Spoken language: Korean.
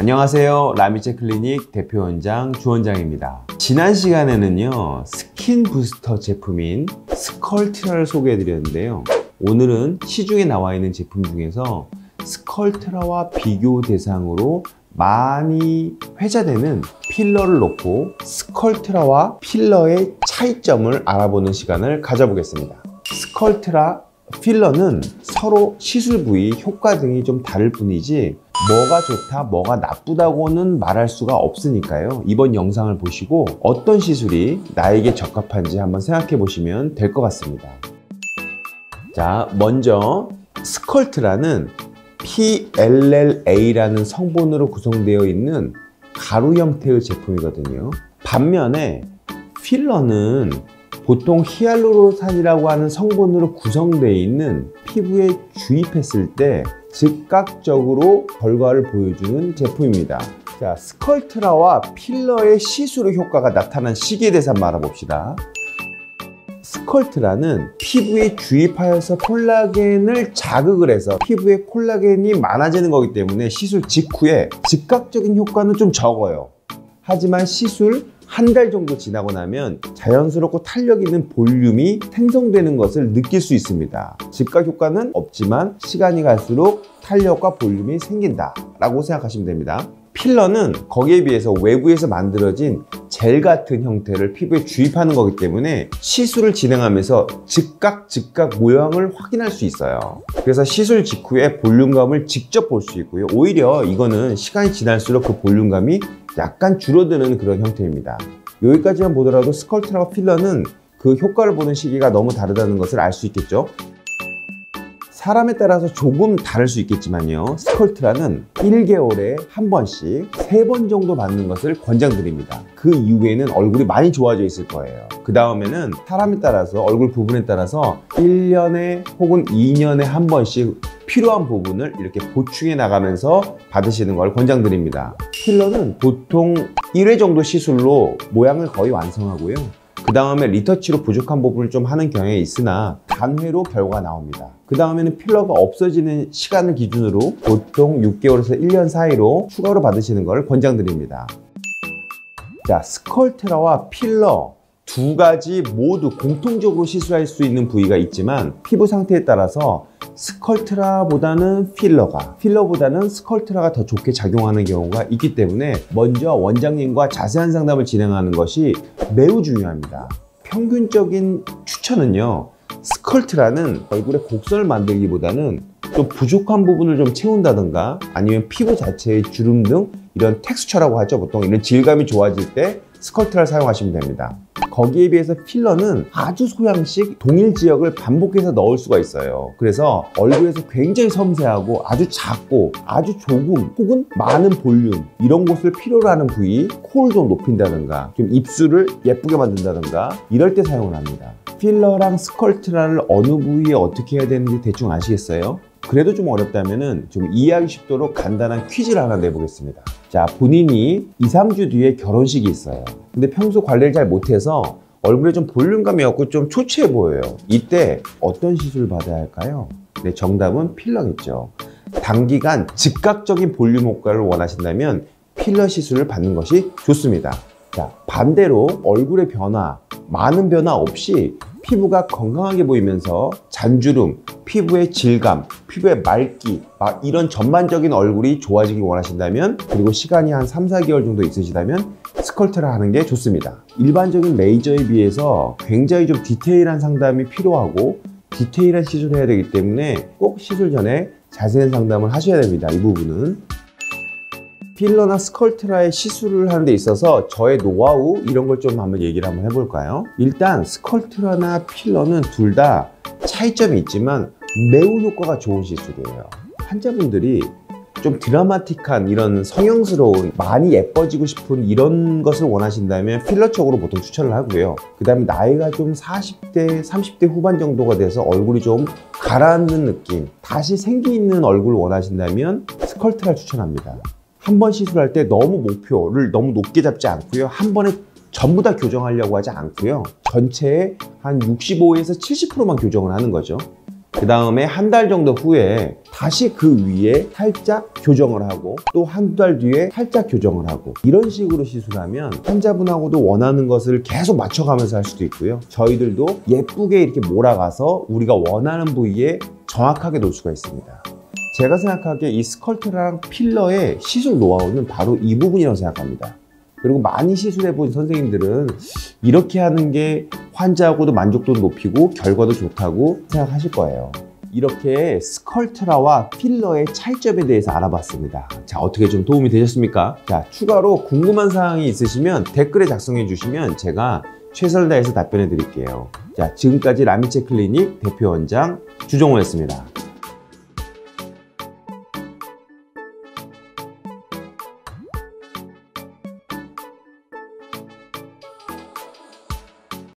안녕하세요. 라미체 클리닉 대표원장 주원장입니다. 지난 시간에는요, 스킨 부스터 제품인 스컬트라를 소개해 드렸는데요. 오늘은 시중에 나와 있는 제품 중에서 스컬트라와 비교 대상으로 많이 회자되는 필러를 놓고 스컬트라와 필러의 차이점을 알아보는 시간을 가져보겠습니다. 스컬트라, 필러는 서로 시술 부위, 효과 등이 좀 다를 뿐이지 뭐가 좋다, 뭐가 나쁘다고는 말할 수가 없으니까요. 이번 영상을 보시고 어떤 시술이 나에게 적합한지 한번 생각해 보시면 될 것 같습니다. 자, 먼저 스컬트라는 PLLA라는 성분으로 구성되어 있는 가루 형태의 제품이거든요. 반면에 필러는 보통 히알루론산이라고 하는 성분으로 구성되어 있는 피부에 주입했을 때 즉각적으로 결과를 보여주는 제품입니다. 자, 스컬트라와 필러의 시술 효과가 나타난 시기에 대해서 한번 알아봅시다. 스컬트라는 피부에 주입하여서 콜라겐을 자극을 해서 피부에 콜라겐이 많아지는 거기 때문에 시술 직후에 즉각적인 효과는 좀 적어요. 하지만 시술 한 달 정도 지나고 나면 자연스럽고 탄력 있는 볼륨이 생성되는 것을 느낄 수 있습니다. 즉각 효과는 없지만 시간이 갈수록 탄력과 볼륨이 생긴다 라고 생각하시면 됩니다. 필러는 거기에 비해서 외부에서 만들어진 젤 같은 형태를 피부에 주입하는 거기 때문에 시술을 진행하면서 즉각 모양을 확인할 수 있어요. 그래서 시술 직후에 볼륨감을 직접 볼 수 있고요. 오히려 이거는 시간이 지날수록 그 볼륨감이 약간 줄어드는 그런 형태입니다. 여기까지만 보더라도 스컬트라와 필러는 그 효과를 보는 시기가 너무 다르다는 것을 알 수 있겠죠. 사람에 따라서 조금 다를 수 있겠지만요, 스컬트라는 1개월에 한 번씩 3번 정도 받는 것을 권장드립니다. 그 이후에는 얼굴이 많이 좋아져 있을 거예요. 그 다음에는 사람에 따라서, 얼굴 부분에 따라서 1년에 혹은 2년에 한 번씩 필요한 부분을 이렇게 보충해 나가면서 받으시는 걸 권장드립니다. 필러는 보통 1회 정도 시술로 모양을 거의 완성하고요. 그 다음에 리터치로 부족한 부분을 좀 하는 경향이 있으나 단회로 결과가 나옵니다. 그 다음에는 필러가 없어지는 시간을 기준으로 보통 6개월에서 1년 사이로 추가로 받으시는 걸 권장드립니다. 자, 스컬트라와 필러 두 가지 모두 공통적으로 시술할 수 있는 부위가 있지만 피부 상태에 따라서 스컬트라보다는 필러보다는 스컬트라가 더 좋게 작용하는 경우가 있기 때문에 먼저 원장님과 자세한 상담을 진행하는 것이 매우 중요합니다. 평균적인 추천은요, 스컬트라는 얼굴에 곡선을 만들기보다는 좀 부족한 부분을 좀 채운다든가 아니면 피부 자체의 주름 등 이런 텍스처라고 하죠. 보통 이런 질감이 좋아질 때 스컬트라를 사용하시면 됩니다. 거기에 비해서 필러는 아주 소량씩 동일 지역을 반복해서 넣을 수가 있어요. 그래서 얼굴에서 굉장히 섬세하고 아주 작고 아주 조금 혹은 많은 볼륨, 이런 곳을 필요로 하는 부위, 코를 좀 높인다든가 좀 입술을 예쁘게 만든다든가 이럴 때 사용을 합니다. 필러랑 스컬트라를 어느 부위에 어떻게 해야 되는지 대충 아시겠어요? 그래도 좀 어렵다면 좀 이해하기 쉽도록 간단한 퀴즈를 하나 내보겠습니다. 자, 본인이 2, 3주 뒤에 결혼식이 있어요. 근데 평소 관리를 잘 못해서 얼굴에 좀 볼륨감이 없고 좀 초췌해 보여요. 이때 어떤 시술을 받아야 할까요? 네, 정답은 필러겠죠. 단기간 즉각적인 볼륨 효과를 원하신다면 필러 시술을 받는 것이 좋습니다. 자, 반대로 얼굴의 변화, 많은 변화 없이 피부가 건강하게 보이면서 잔주름, 피부의 질감, 피부의 맑기, 이런 전반적인 얼굴이 좋아지길 원하신다면, 그리고 시간이 한 3, 4개월 정도 있으시다면 스컬트라 하는 게 좋습니다. 일반적인 레이저에 비해서 굉장히 좀 디테일한 상담이 필요하고 디테일한 시술을 해야 되기 때문에 꼭 시술 전에 자세한 상담을 하셔야 됩니다. 이 부분은. 필러나 스컬트라의 시술을 하는 데 있어서 저의 노하우 이런 걸 좀 한번 얘기를 한번 해볼까요? 일단 스컬트라나 필러는 둘 다 차이점이 있지만 매우 효과가 좋은 시술이에요. 환자분들이 좀 드라마틱한 이런 성형스러운, 많이 예뻐지고 싶은 이런 것을 원하신다면 필러 쪽으로 보통 추천을 하고요. 그 다음에 나이가 좀 40대, 30대 후반 정도가 돼서 얼굴이 좀 가라앉는 느낌, 다시 생기 있는 얼굴을 원하신다면 스컬트라를 추천합니다. 한 번 시술할 때 너무 목표를 너무 높게 잡지 않고요. 한 번에 전부 다 교정하려고 하지 않고요. 전체의 한 65에서 70%만 교정을 하는 거죠. 그 다음에 한 달 정도 후에 다시 그 위에 살짝 교정을 하고 또 한 달 뒤에 살짝 교정을 하고 이런 식으로 시술하면 환자분하고도 원하는 것을 계속 맞춰가면서 할 수도 있고요. 저희들도 예쁘게 이렇게 몰아가서 우리가 원하는 부위에 정확하게 놓을 수가 있습니다. 제가 생각하기에 이 스컬트랑 필러의 시술 노하우는 바로 이 부분이라고 생각합니다. 그리고 많이 시술해본 선생님들은 이렇게 하는 게 환자하고도 만족도도 높이고 결과도 좋다고 생각하실 거예요. 이렇게 스컬트라와 필러의 차이점에 대해서 알아봤습니다. 자, 어떻게 좀 도움이 되셨습니까? 자, 추가로 궁금한 사항이 있으시면 댓글에 작성해 주시면 제가 최선을 다해서 답변해 드릴게요. 자, 지금까지 라미체 클리닉 대표 원장 주종호였습니다.